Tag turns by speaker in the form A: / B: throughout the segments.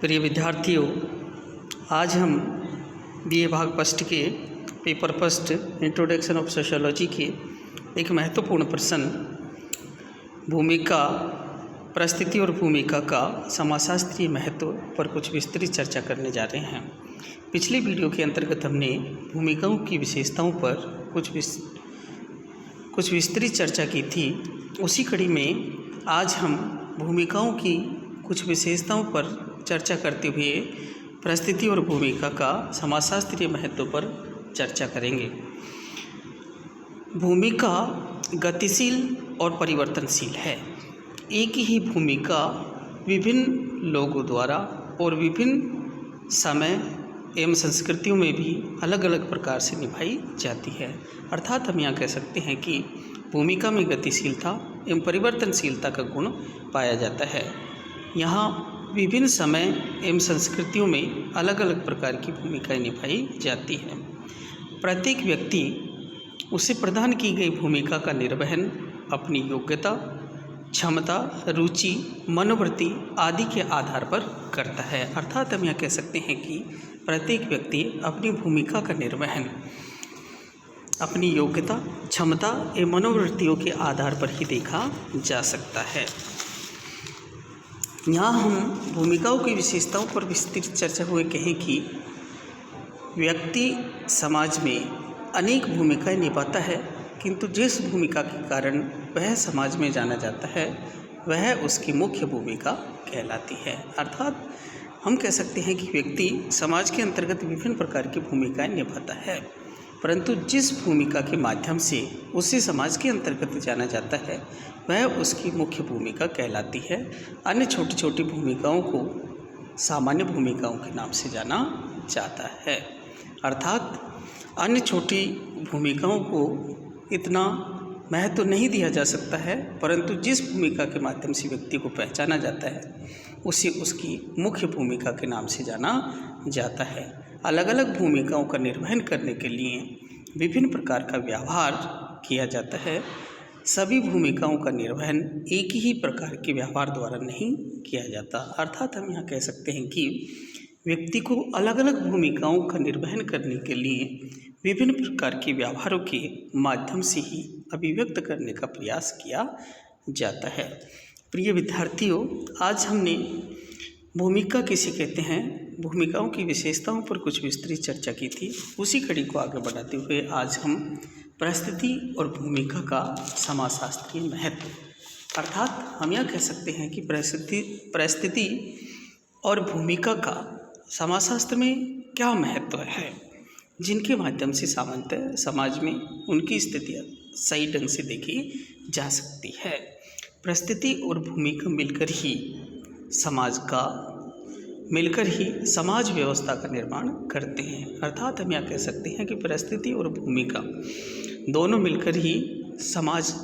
A: प्रिय विद्यार्थियों, आज हम बीए भाग फर्स्ट के paper first introduction of sociology के एक महत्वपूर्ण प्रश्न भूमिका, परिस्थिति और भूमिका का समाजशास्त्रीय महत्व पर कुछ विस्तृत चर्चा करने जा रहे हैं। पिछले वीडियो के अंतर्गत हमने भूमिकाओं की विशेषताओं पर कुछ विस्तृत चर्चा की थी। उसी कड़ी में आज हम भूमिकाओं की कुछ विशेषताओं पर चर्चा करते हुए परिस्थिति और भूमिका का समाजशास्त्रीय महत्व पर चर्चा करेंगे। भूमिका गतिशील और परिवर्तनशील है। एक ही भूमिका विभिन्न लोगों द्वारा और विभिन्न समय एवं संस्कृतियों में भी अलग अलग प्रकार से निभाई जाती है। अर्थात हम यहाँ कह सकते हैं कि भूमिका में गतिशीलता एवं परिवर्तनशीलता का गुण पाया जाता है। यहाँ विभिन्न समय एवं संस्कृतियों में अलग अलग प्रकार की भूमिकाएं निभाई जाती हैं। प्रत्येक व्यक्ति उसे प्रदान की गई भूमिका का निर्वहन अपनी योग्यता, क्षमता, रुचि, मनोवृत्ति आदि के आधार पर करता है। अर्थात हम यह कह सकते हैं कि प्रत्येक व्यक्ति अपनी भूमिका का निर्वहन अपनी योग्यता, क्षमता एवं मनोवृत्तियों के आधार पर ही देखा जा सकता है। यहाँ हम भूमिकाओं की विशेषताओं पर विस्तृत चर्चा हुए कहें कि व्यक्ति समाज में अनेक भूमिकाएं निभाता है, किंतु जिस भूमिका के कारण वह समाज में जाना जाता है वह उसकी मुख्य भूमिका कहलाती है। अर्थात हम कह सकते हैं कि व्यक्ति समाज के अंतर्गत विभिन्न प्रकार की भूमिकाएं निभाता है, परंतु जिस भूमिका के माध्यम से उसे समाज के अंतर्गत जाना जाता है वह उसकी मुख्य भूमिका कहलाती है। अन्य छोटी छोटी भूमिकाओं को सामान्य भूमिकाओं के नाम से जाना जाता है। अर्थात अन्य छोटी भूमिकाओं को इतना महत्व नहीं दिया जा सकता है, परंतु जिस भूमिका के माध्यम से व्यक्ति को पहचाना जाता है उसे उसकी मुख्य भूमिका के नाम से जाना जाता है। अलग अलग भूमिकाओं का निर्वहन करने के लिए विभिन्न प्रकार का व्यवहार किया जाता है। सभी भूमिकाओं का निर्वहन एक ही प्रकार के व्यवहार द्वारा नहीं किया जाता। अर्थात हम यहाँ कह सकते हैं कि व्यक्ति को अलग अलग भूमिकाओं का निर्वहन करने के लिए विभिन्न प्रकार के व्यवहारों के माध्यम से ही अभिव्यक्त करने का प्रयास किया जाता है। प्रिय विद्यार्थियों, आज हमने भूमिका किसे कहते हैं, भूमिकाओं की विशेषताओं पर कुछ विस्तृत चर्चा की थी। उसी कड़ी को आगे बढ़ाते हुए आज हम परिस्थिति और भूमिका का समाजशास्त्रीय महत्व, अर्थात हम यह कह सकते हैं कि परिस्थिति और भूमिका का समाजशास्त्र में क्या महत्व है, जिनके माध्यम से सामान्यतः समाज में उनकी स्थितियाँ सही ढंग से देखी जा सकती है। परिस्थिति और भूमिका मिलकर ही समाज व्यवस्था का निर्माण करते हैं। अर्थात हम यह कह सकते हैं कि परिस्थिति और भूमिका दोनों मिलकर ही समाज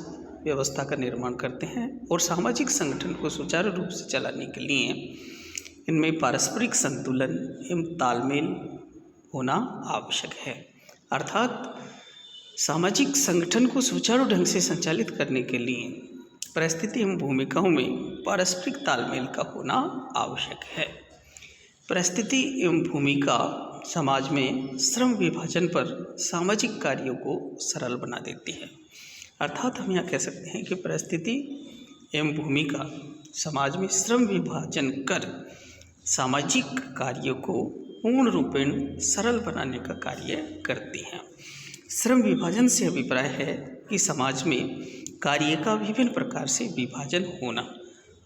A: व्यवस्था का निर्माण करते हैं और सामाजिक संगठन को सुचारू रूप से चलाने के लिए इनमें पारस्परिक संतुलन एवं तालमेल होना आवश्यक है। अर्थात सामाजिक संगठन को सुचारू ढंग से संचालित करने के लिए परिस्थिति एवं भूमिकाओं में पारस्परिक तालमेल का होना आवश्यक है। परिस्थिति एवं भूमिका समाज में श्रम विभाजन पर सामाजिक कार्यों को सरल बना देती है। अर्थात हम यह कह सकते हैं कि परिस्थिति एवं भूमिका समाज में श्रम विभाजन कर सामाजिक कार्यों को पूर्ण रूपेण सरल बनाने का कार्य करती हैं। श्रम विभाजन से अभिप्राय है कि समाज में कार्य का विभिन्न प्रकार से विभाजन होना,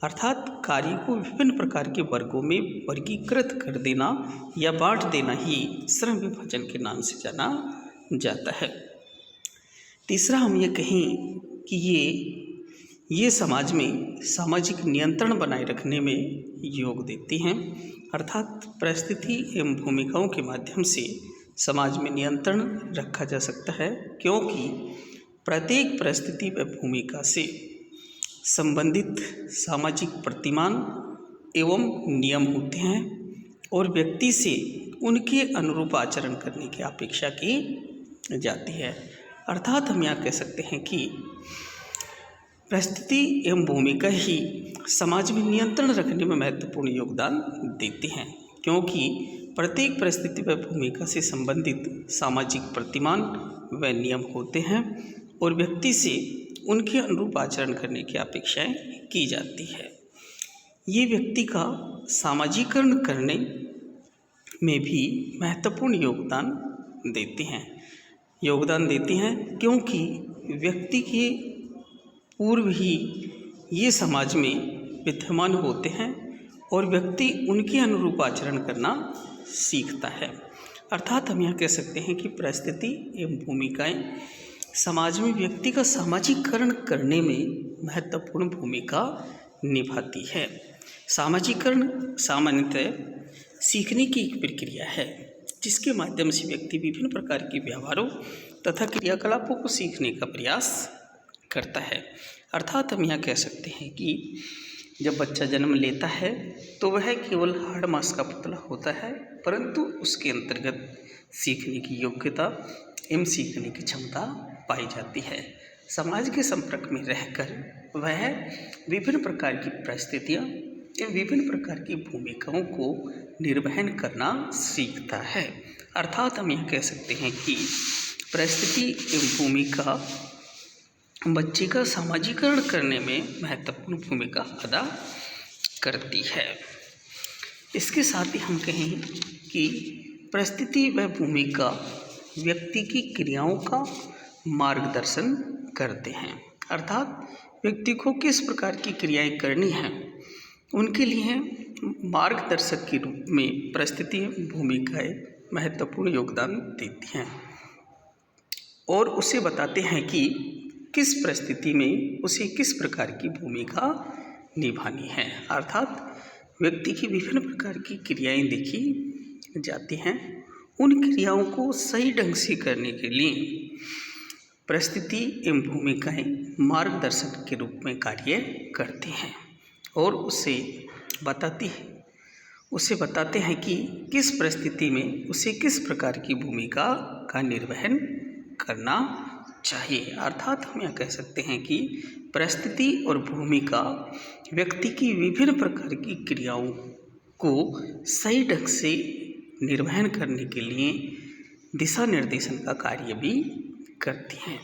A: अर्थात कार्य को विभिन्न प्रकार के वर्गों में वर्गीकृत कर देना या बांट देना ही श्रम विभाजन के नाम से जाना जाता है। तीसरा हम ये कहें कि ये समाज में सामाजिक नियंत्रण बनाए रखने में योग देती हैं। अर्थात परिस्थिति एवं भूमिकाओं के माध्यम से समाज में नियंत्रण रखा जा सकता है, क्योंकि प्रत्येक परिस्थिति व भूमिका से संबंधित सामाजिक प्रतिमान एवं नियम होते हैं और व्यक्ति से उनके अनुरूप आचरण करने की अपेक्षा की जाती है। अर्थात हम यहाँ कह सकते हैं कि परिस्थिति एवं भूमिका ही समाज में नियंत्रण रखने में महत्वपूर्ण योगदान देती हैं, क्योंकि प्रत्येक परिस्थिति व भूमिका से संबंधित सामाजिक प्रतिमान व नियम होते हैं और व्यक्ति से उनके अनुरूप आचरण करने की अपेक्षाएं की जाती है। ये व्यक्ति का सामाजिकरण करने में भी महत्वपूर्ण योगदान देती हैं क्योंकि व्यक्ति के पूर्व ही ये समाज में विद्यमान होते हैं और व्यक्ति उनके अनुरूप आचरण करना सीखता है। अर्थात हम यह कह सकते हैं कि परिस्थिति एवं भूमिकाएं समाज में व्यक्ति का सामाजिकरण करने में महत्वपूर्ण भूमिका निभाती है। सामाजिकरण सामान्यतः सीखने की एक प्रक्रिया है जिसके माध्यम से व्यक्ति विभिन्न प्रकार के व्यवहारों तथा क्रियाकलापों को सीखने का प्रयास करता है। अर्थात हम यह कह सकते हैं कि जब बच्चा जन्म लेता है तो वह केवल हाड़ मांस का पुतला होता है, परंतु उसके अंतर्गत सीखने की योग्यता एवं सीखने की क्षमता पाई जाती है। समाज के संपर्क में रहकर वह विभिन्न प्रकार की परिस्थितियाँ एवं विभिन्न प्रकार की भूमिकाओं को निर्वहन करना सीखता है। अर्थात हम यह कह सकते हैं कि परिस्थिति एवं भूमिका बच्चे का सामाजिकरण करने में महत्वपूर्ण भूमिका अदा करती है। इसके साथ ही हम कहें कि परिस्थिति व भूमिका व्यक्ति की क्रियाओं का मार्गदर्शन करते हैं। अर्थात व्यक्ति को किस प्रकार की क्रियाएं करनी हैं उनके लिए मार्गदर्शक के रूप में परिस्थिति भूमिकाएं महत्वपूर्ण योगदान देती हैं और उसे बताते हैं कि किस परिस्थिति में उसे किस प्रकार की भूमिका निभानी है। अर्थात व्यक्ति की विभिन्न प्रकार की क्रियाएं देखी जाती हैं, उन क्रियाओं को सही ढंग से करने के लिए परिस्थिति एवं भूमिकाएं मार्गदर्शक के रूप में कार्य करती हैं और उसे बताते हैं कि किस परिस्थिति में उसे किस प्रकार की भूमिका का निर्वहन करना चाहिए। अर्थात हम यह कह सकते हैं कि परिस्थिति और भूमिका व्यक्ति की विभिन्न प्रकार की क्रियाओं को सही ढंग से निर्वहन करने के लिए दिशा निर्देशन का कार्य भी करती हैं।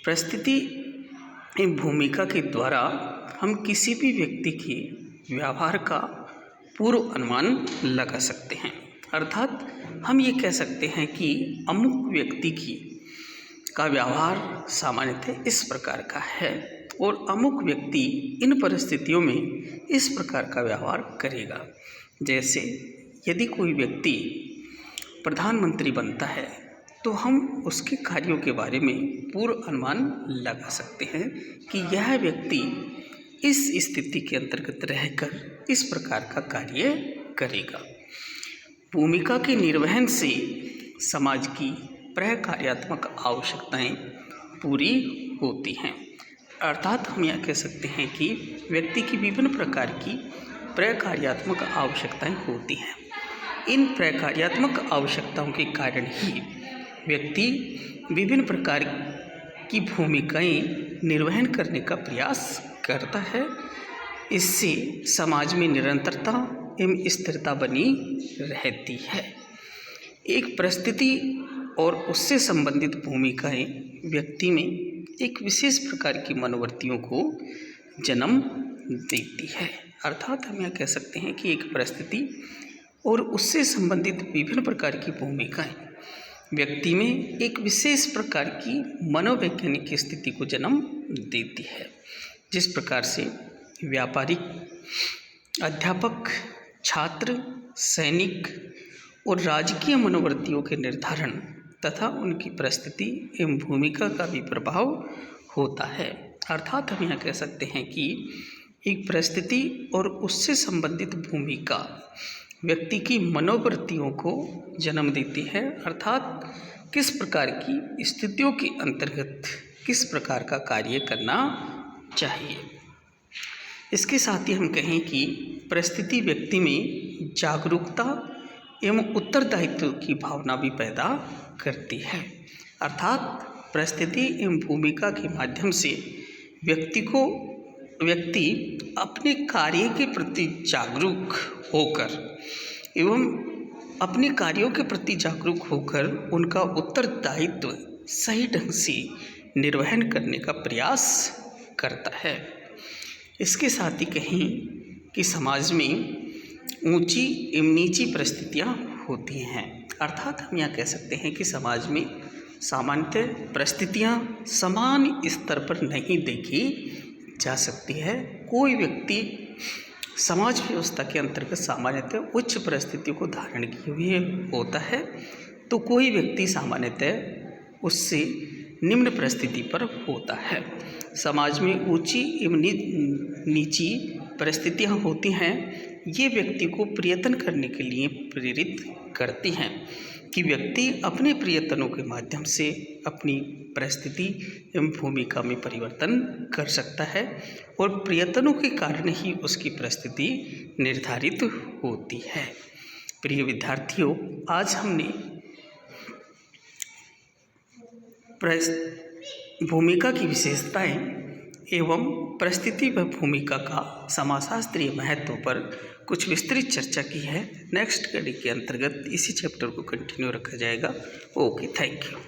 A: परिस्थिति एवं भूमिका के द्वारा हम किसी भी व्यक्ति के व्यवहार का पूर्व अनुमान लगा सकते हैं। अर्थात हम ये कह सकते हैं कि अमुक व्यक्ति का व्यवहार सामान्यतः इस प्रकार का है और अमुक व्यक्ति इन परिस्थितियों में इस प्रकार का व्यवहार करेगा। जैसे यदि कोई व्यक्ति प्रधानमंत्री बनता है तो हम उसके कार्यों के बारे में पूर्व अनुमान लगा सकते हैं कि यह व्यक्ति इस स्थिति के अंतर्गत रहकर इस प्रकार का कार्य करेगा। भूमिका के निर्वहन से समाज की प्रकार्यात्मक आवश्यकताएं पूरी होती हैं। अर्थात हम यह कह सकते हैं कि व्यक्ति की विभिन्न प्रकार की प्रकार्यात्मक आवश्यकताएं होती हैं। इन प्रकार्यात्मक आवश्यकताओं के कारण ही व्यक्ति विभिन्न प्रकार की भूमिकाएं निर्वहन करने का प्रयास करता है। इससे समाज में निरंतरता एवं स्थिरता बनी रहती है। एक परिस्थिति और उससे संबंधित भूमिकाएं व्यक्ति में एक विशेष प्रकार की मनोवृत्तियों को जन्म देती है। अर्थात हम यह कह सकते हैं कि एक परिस्थिति और उससे संबंधित विभिन्न प्रकार की भूमिकाएं व्यक्ति में एक विशेष प्रकार की मनोवैज्ञानिक स्थिति को जन्म देती है। जिस प्रकार से व्यापारिक, अध्यापक, छात्र, सैनिक और राजकीय मनोवृत्तियों के निर्धारण तथा उनकी परिस्थिति एवं भूमिका का भी प्रभाव होता है। अर्थात हम यह कह सकते हैं कि एक परिस्थिति और उससे संबंधित भूमिका व्यक्ति की मनोवृत्तियों को जन्म देती है। अर्थात किस प्रकार की स्थितियों के अंतर्गत किस प्रकार का कार्य करना चाहिए। इसके साथ ही हम कहें कि परिस्थिति व्यक्ति में जागरूकता एवं उत्तरदायित्व की भावना भी पैदा करती है। अर्थात परिस्थिति एवं भूमिका के माध्यम से व्यक्ति अपने कार्य के प्रति जागरूक होकर एवं अपने कार्यों के प्रति जागरूक होकर उनका उत्तरदायित्व सही ढंग से निर्वहन करने का प्रयास करता है। इसके साथ ही कहीं कि समाज में ऊंची एवं नीची परिस्थितियां होती हैं, अर्थात हम यह कह सकते हैं कि समाज में सामान्यतः परिस्थितियां समान स्तर पर नहीं देखी जा सकती है। कोई व्यक्ति समाज व्यवस्था के अंतर्गत सामान्यतः उच्च परिस्थितियों को धारण किए हुए होता है, तो कोई व्यक्ति सामान्यतः उससे निम्न परिस्थिति पर होता है। समाज में ऊंची एवं नीची परिस्थितियां होती हैं, ये व्यक्ति को प्रयत्न करने के लिए प्रेरित करती हैं कि व्यक्ति अपने प्रयत्नों के माध्यम से अपनी परिस्थिति एवं भूमिका में परिवर्तन कर सकता है और प्रयत्नों के कारण ही उसकी परिस्थिति निर्धारित होती है। प्रिय विद्यार्थियों, आज हमने भूमिका की विशेषताएं एवं परिस्थिति व भूमिका का समाजशास्त्रीय महत्व पर कुछ विस्तृत चर्चा की है। नेक्स्ट कड़ी के अंतर्गत इसी चैप्टर को कंटिन्यू रखा जाएगा। Okay, thank you.